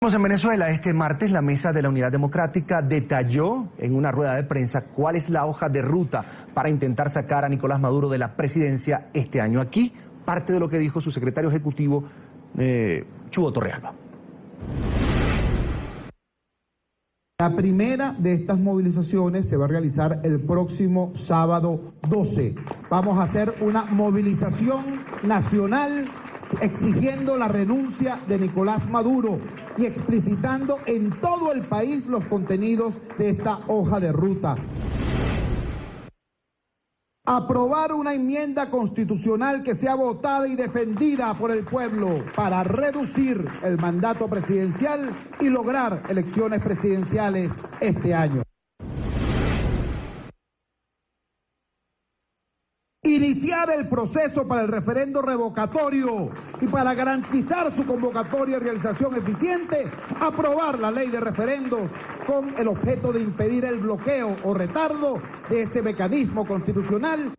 En Venezuela, este martes, la Mesa de la Unidad Democrática detalló en una rueda de prensa cuál es la hoja de ruta para intentar sacar a Nicolás Maduro de la presidencia este año. Aquí, parte de lo que dijo su secretario ejecutivo, Chugo Torrealba. La primera de estas movilizaciones se va a realizar el próximo sábado 12. Vamos a hacer una movilización nacional exigiendo la renuncia de Nicolás Maduro y explicitando en todo el país los contenidos de esta hoja de ruta. Aprobar una enmienda constitucional que sea votada y defendida por el pueblo para reducir el mandato presidencial y lograr elecciones presidenciales este año. Iniciar el proceso para el referendo revocatorio y para garantizar su convocatoria y realización eficiente, aprobar la ley de referendos con el objeto de impedir el bloqueo o retardo de ese mecanismo constitucional.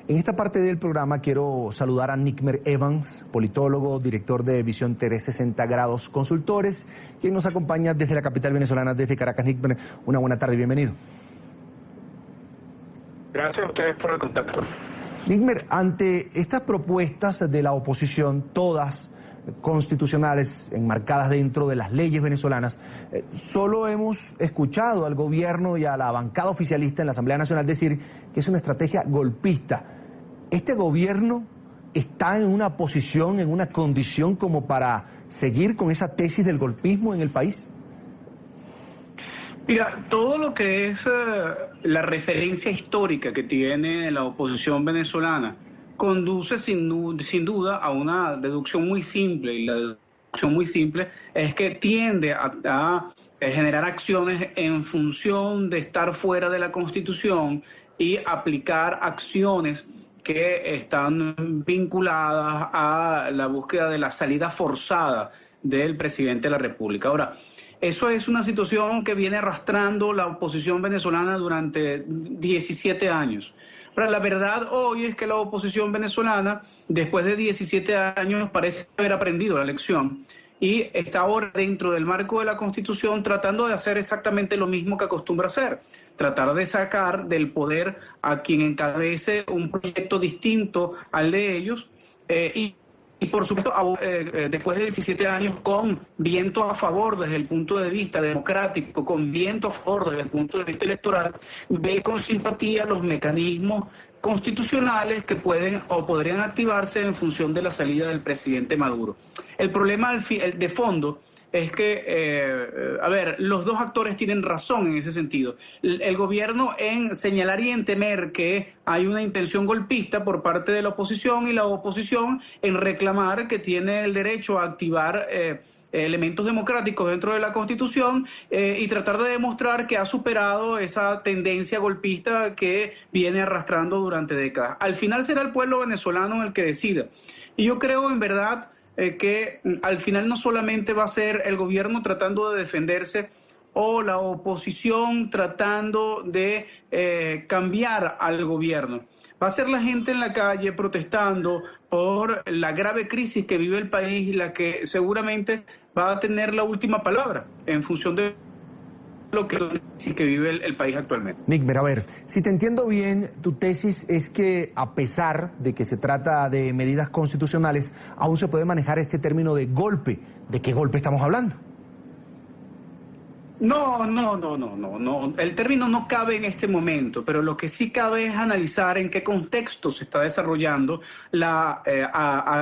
En esta parte del programa quiero saludar a Nickmer Evans, politólogo, director de Visión 360 Grados Consultores, quien nos acompaña desde la capital venezolana, desde Caracas. Nickmer, una buena tarde, bienvenido. Gracias a ustedes por el contacto. Nickmer, ante estas propuestas de la oposición, todas constitucionales, enmarcadas dentro de las leyes venezolanas, solo hemos escuchado al gobierno y a la bancada oficialista en la Asamblea Nacional decir que es una estrategia golpista. ¿Este gobierno está en una posición, en una condición como para seguir con esa tesis del golpismo en el país? Mira, todo lo que es la referencia histórica que tiene la oposición venezolana conduce sin duda a una deducción muy simple, y la deducción muy simple es que tiende a generar acciones en función de estar fuera de la Constitución y aplicar acciones que están vinculadas a la búsqueda de la salida forzada del presidente de la República. Ahora, eso es una situación que viene arrastrando la oposición venezolana durante 17 años. Pero la verdad hoy es que la oposición venezolana, después de 17 años, parece haber aprendido la lección y está ahora dentro del marco de la Constitución tratando de hacer exactamente lo mismo que acostumbra hacer, tratar de sacar del poder a quien encabece un proyecto distinto al de ellos y por supuesto, después de 17 años, con viento a favor desde el punto de vista democrático, con viento a favor desde el punto de vista electoral, ve con simpatía los mecanismos constitucionales que pueden o podrían activarse en función de la salida del presidente Maduro. El problema de fondo es que, los dos actores tienen razón en ese sentido. El gobierno en señalar y en temer que hay una intención golpista por parte de la oposición y la oposición en reclamar que tiene el derecho a activar elementos democráticos dentro de la Constitución y tratar de demostrar que ha superado esa tendencia golpista que viene arrastrando durante décadas. Al final será el pueblo venezolano el que decida. Y yo creo en verdad que al final no solamente va a ser el gobierno tratando de defenderse o la oposición tratando de cambiar al gobierno. Va a ser la gente en la calle protestando por la grave crisis que vive el país y la que seguramente va a tener la última palabra en función de lo que vive el país actualmente. Nickmer, a ver, si te entiendo bien, tu tesis es que a pesar de que se trata de medidas constitucionales, aún se puede manejar este término de golpe. ¿De qué golpe estamos hablando? No. El término no cabe en este momento, pero lo que sí cabe es analizar en qué contexto se está desarrollando la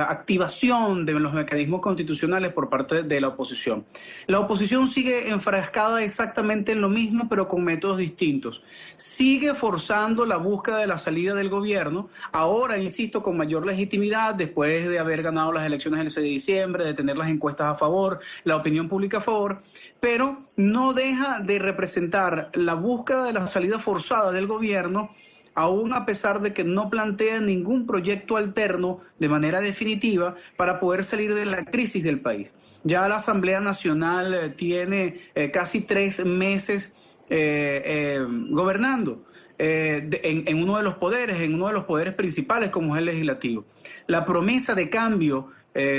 activación de los mecanismos constitucionales por parte de la oposición. La oposición sigue enfrascada exactamente en lo mismo, pero con métodos distintos. Sigue forzando la búsqueda de la salida del gobierno, ahora, insisto, con mayor legitimidad, después de haber ganado las elecciones el 6 de diciembre, de tener las encuestas a favor, la opinión pública a favor, pero no deja de representar la búsqueda de la salida forzada del gobierno, aún a pesar de que no plantea ningún proyecto alterno de manera definitiva para poder salir de la crisis del país. Ya la Asamblea Nacional tiene casi 3 meses gobernando. En uno de los poderes principales como es el legislativo. La promesa de cambio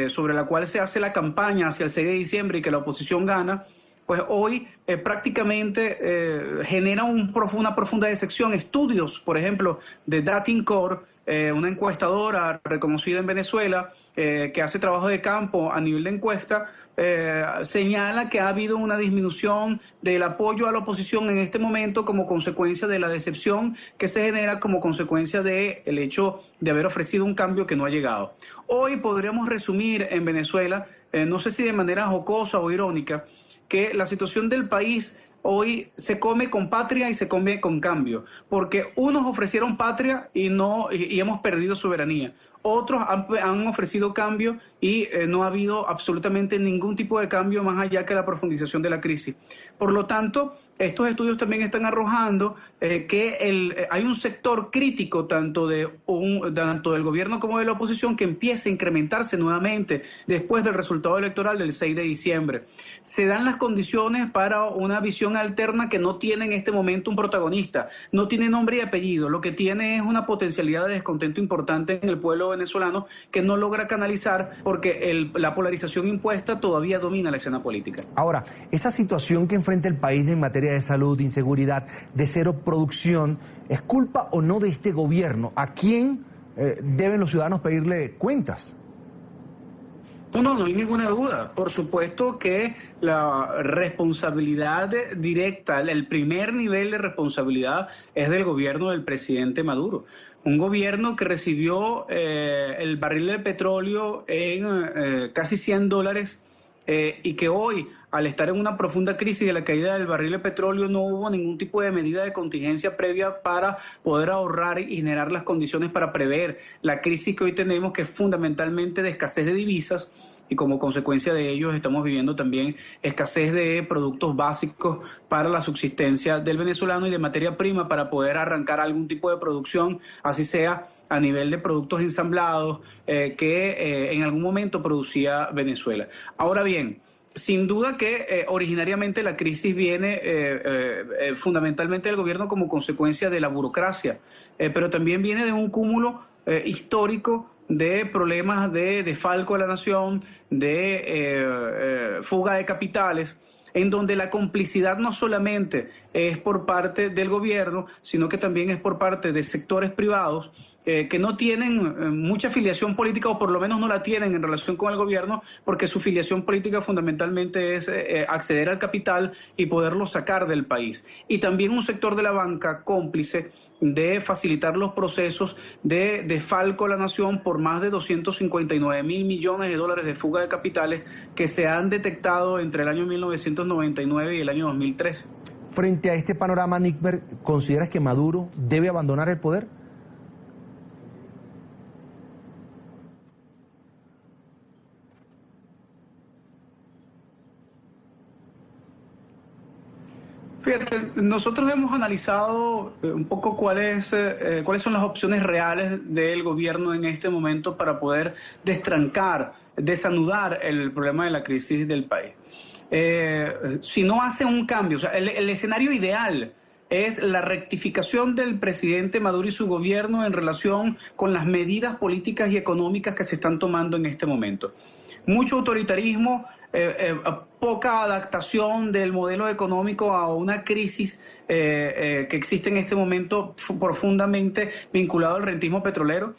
sobre la cual se hace la campaña hacia el 6 de diciembre y que la oposición gana, pues hoy prácticamente genera una profunda decepción. Estudios, por ejemplo, de Datincore, una encuestadora reconocida en Venezuela, que hace trabajo de campo a nivel de encuesta, señala que ha habido una disminución del apoyo a la oposición en este momento como consecuencia de la decepción que se genera como consecuencia del hecho de haber ofrecido un cambio que no ha llegado. Hoy podríamos resumir en Venezuela, no sé si de manera jocosa o irónica, que la situación del país hoy se come con patria y se come con cambio, porque unos ofrecieron patria y hemos perdido soberanía. Otros han ofrecido cambio y no ha habido absolutamente ningún tipo de cambio más allá que la profundización de la crisis. Por lo tanto, estos estudios también están arrojando que hay un sector crítico tanto del gobierno como de la oposición que empieza a incrementarse nuevamente después del resultado electoral del 6 de diciembre. Se dan las condiciones para una visión alterna que no tiene en este momento un protagonista, no tiene nombre y apellido, lo que tiene es una potencialidad de descontento importante en el pueblo venezolano que no logra canalizar porque la polarización impuesta todavía domina la escena política. Ahora, esa situación que enfrenta el país en materia de salud, de inseguridad, de cero producción, ¿es culpa o no de este gobierno? ¿A quién deben los ciudadanos pedirle cuentas? No hay ninguna duda. Por supuesto que la responsabilidad directa, el primer nivel de responsabilidad es del gobierno del presidente Maduro. Un gobierno que recibió el barril de petróleo en casi $100 y que hoy, al estar en una profunda crisis de la caída del barril de petróleo, no hubo ningún tipo de medida de contingencia previa para poder ahorrar y generar las condiciones para prever la crisis que hoy tenemos, que es fundamentalmente de escasez de divisas, y como consecuencia de ello estamos viviendo también escasez de productos básicos para la subsistencia del venezolano y de materia prima para poder arrancar algún tipo de producción, así sea a nivel de productos ensamblados que en algún momento producía Venezuela. Ahora bien, sin duda que originariamente la crisis viene fundamentalmente del gobierno como consecuencia de la burocracia, pero también viene de un cúmulo histórico de problemas de desfalco de la nación, de fuga de capitales, en donde la complicidad no solamente es por parte del gobierno, sino que también es por parte de sectores privados que no tienen mucha filiación política, o por lo menos no la tienen en relación con el gobierno, porque su filiación política fundamentalmente es acceder al capital y poderlo sacar del país. Y también un sector de la banca cómplice de facilitar los procesos de desfalco a la nación por más de 259.000 millones de dólares de fuga de capitales que se han detectado entre el año 1999 y el año 2003. Frente a este panorama, Nickmer, ¿consideras que Maduro debe abandonar el poder? Fíjate, nosotros hemos analizado un poco cuáles son las opciones reales del gobierno en este momento para poder desanudar el problema de la crisis del país. Si no hace un cambio, o sea, el escenario ideal es la rectificación del presidente Maduro y su gobierno en relación con las medidas políticas y económicas que se están tomando en este momento. Mucho autoritarismo, poca adaptación del modelo económico a una crisis que existe en este momento profundamente vinculado al rentismo petrolero,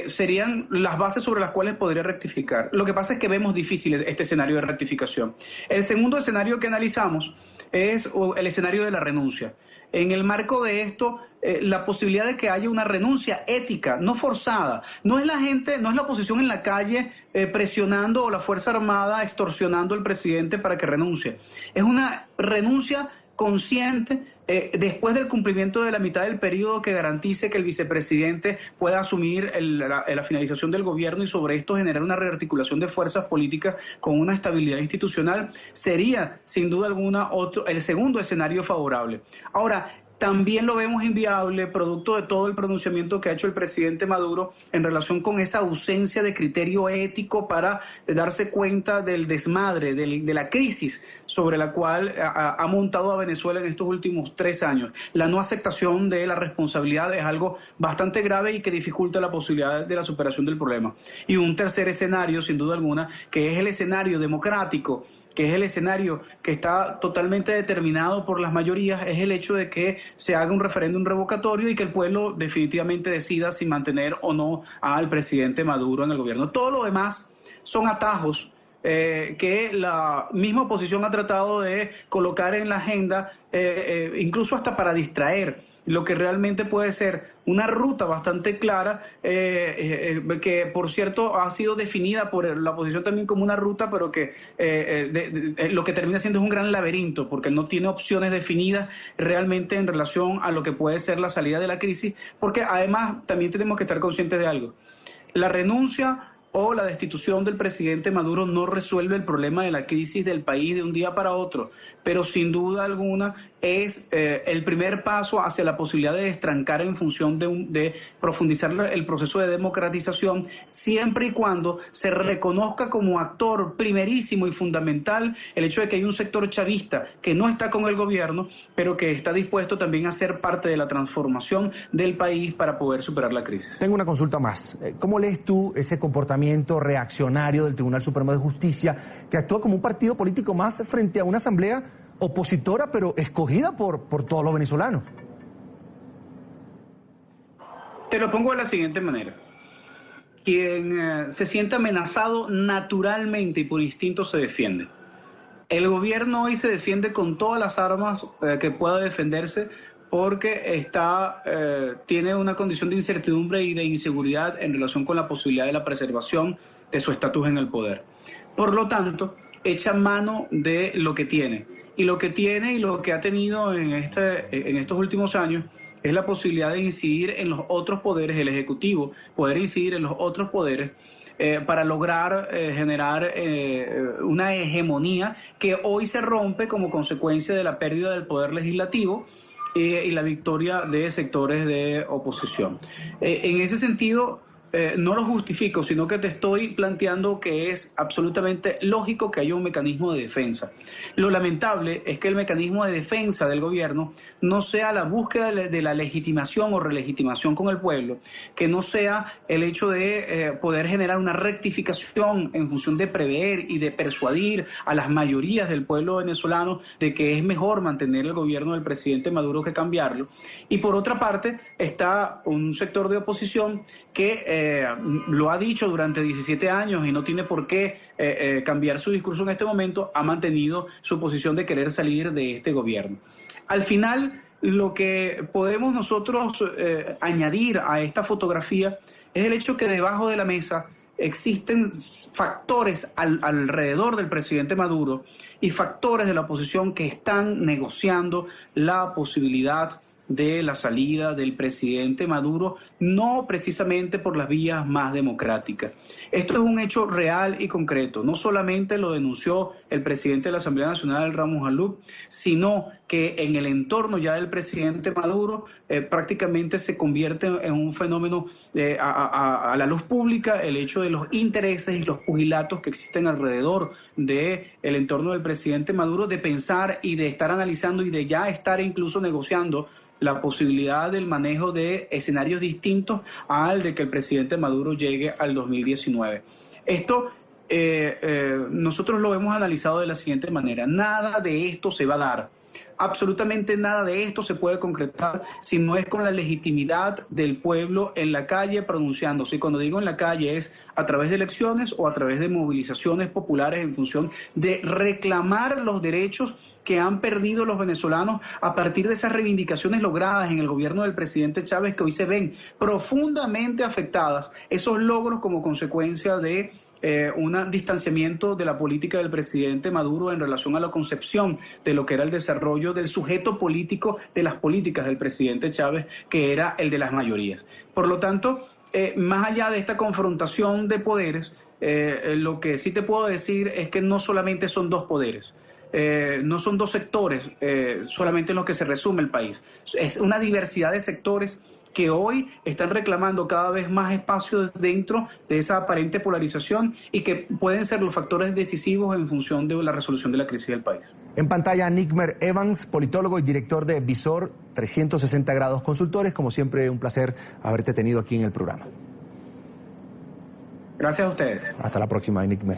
serían las bases sobre las cuales podría rectificar. Lo que pasa es que vemos difícil este escenario de rectificación. El segundo escenario que analizamos es el escenario de la renuncia. En el marco de esto, la posibilidad de que haya una renuncia ética, no forzada. No es la oposición en la calle presionando, o la Fuerza Armada extorsionando al presidente para que renuncie. Es una renuncia consciente después del cumplimiento de la mitad del periodo que garantice que el vicepresidente pueda asumir la finalización del gobierno y sobre esto generar una rearticulación de fuerzas políticas con una estabilidad institucional. Sería, sin duda alguna, el segundo escenario favorable. Ahora, también lo vemos inviable, producto de todo el pronunciamiento que ha hecho el presidente Maduro en relación con esa ausencia de criterio ético para darse cuenta del desmadre, de la crisis sobre la cual ha montado a Venezuela en estos últimos 3 años. La no aceptación de la responsabilidad es algo bastante grave y que dificulta la posibilidad de la superación del problema. Y un tercer escenario, sin duda alguna, que es el escenario democrático, que es el escenario que está totalmente determinado por las mayorías, es el hecho de que se haga un referéndum revocatorio y que el pueblo definitivamente decida si mantener o no al presidente Maduro en el gobierno. Todo lo demás son atajos que la misma oposición ha tratado de colocar en la agenda, incluso hasta para distraer lo que realmente puede ser una ruta bastante clara, que por cierto ha sido definida por la oposición también como una ruta, pero que lo que termina siendo es un gran laberinto, porque no tiene opciones definidas realmente en relación a lo que puede ser la salida de la crisis, porque además también tenemos que estar conscientes de algo. La renuncia o la destitución del presidente Maduro no resuelve el problema de la crisis del país de un día para otro, pero sin duda alguna es el primer paso hacia la posibilidad de destrancar en función de profundizar el proceso de democratización, siempre y cuando se reconozca como actor primerísimo y fundamental el hecho de que hay un sector chavista que no está con el gobierno, pero que está dispuesto también a ser parte de la transformación del país para poder superar la crisis. Tengo una consulta más. ¿Cómo lees tú ese comportamiento reaccionario del Tribunal Supremo de Justicia, que actúa como un partido político más frente a una asamblea opositora, pero escogida por todos los venezolanos? Te lo pongo de la siguiente manera. Quien se siente amenazado naturalmente y por instinto se defiende. El gobierno hoy se defiende con todas las armas que pueda defenderse, porque tiene una condición de incertidumbre y de inseguridad en relación con la posibilidad de la preservación de su estatus en el poder. Por lo tanto, echa mano de lo que tiene. Y lo que tiene y lo que ha tenido en estos últimos años es la posibilidad de incidir en los otros poderes, el Ejecutivo, poder incidir en los otros poderes para lograr generar una hegemonía que hoy se rompe como consecuencia de la pérdida del poder legislativo y la victoria de sectores de oposición. En ese sentido, no lo justifico, sino que te estoy planteando que es absolutamente lógico que haya un mecanismo de defensa. Lo lamentable es que el mecanismo de defensa del gobierno no sea la búsqueda de la legitimación o relegitimación con el pueblo, que no sea el hecho de poder generar una rectificación en función de prever y de persuadir a las mayorías del pueblo venezolano de que es mejor mantener el gobierno del presidente Maduro que cambiarlo. Y por otra parte está un sector de oposición que lo ha dicho durante 17 años y no tiene por qué cambiar su discurso en este momento, ha mantenido su posición de querer salir de este gobierno. Al final, lo que podemos nosotros añadir a esta fotografía es el hecho que debajo de la mesa existen factores alrededor del presidente Maduro y factores de la oposición que están negociando la posibilidad de la salida del presidente Maduro, no precisamente por las vías más democráticas. Esto es un hecho real y concreto. No solamente lo denunció el presidente de la Asamblea Nacional, Ramos Alup, sino que en el entorno ya del presidente Maduro prácticamente se convierte en un fenómeno a la luz pública el hecho de los intereses y los pugilatos que existen alrededor del entorno del presidente Maduro, de pensar y de estar analizando y de ya estar incluso negociando la posibilidad del manejo de escenarios distintos al de que el presidente Maduro llegue al 2019. Esto nosotros lo hemos analizado de la siguiente manera. Nada de esto se va a dar. Absolutamente nada de esto se puede concretar si no es con la legitimidad del pueblo en la calle pronunciándose. Y cuando digo en la calle es a través de elecciones o a través de movilizaciones populares en función de reclamar los derechos que han perdido los venezolanos a partir de esas reivindicaciones logradas en el gobierno del presidente Chávez, que hoy se ven profundamente afectadas, esos logros como consecuencia de un distanciamiento de la política del presidente Maduro en relación a la concepción de lo que era el desarrollo del sujeto político de las políticas del presidente Chávez, que era el de las mayorías. Por lo tanto, más allá de esta confrontación de poderes, lo que sí te puedo decir es que no solamente son dos poderes. no son dos sectores solamente en los que se resume el país. Es una diversidad de sectores que hoy están reclamando cada vez más espacios dentro de esa aparente polarización y que pueden ser los factores decisivos en función de la resolución de la crisis del país. En pantalla, Nickmer Evans, politólogo y director de Visor 360 Grados Consultores. Como siempre, un placer haberte tenido aquí en el programa. Gracias a ustedes. Hasta la próxima, Nickmer.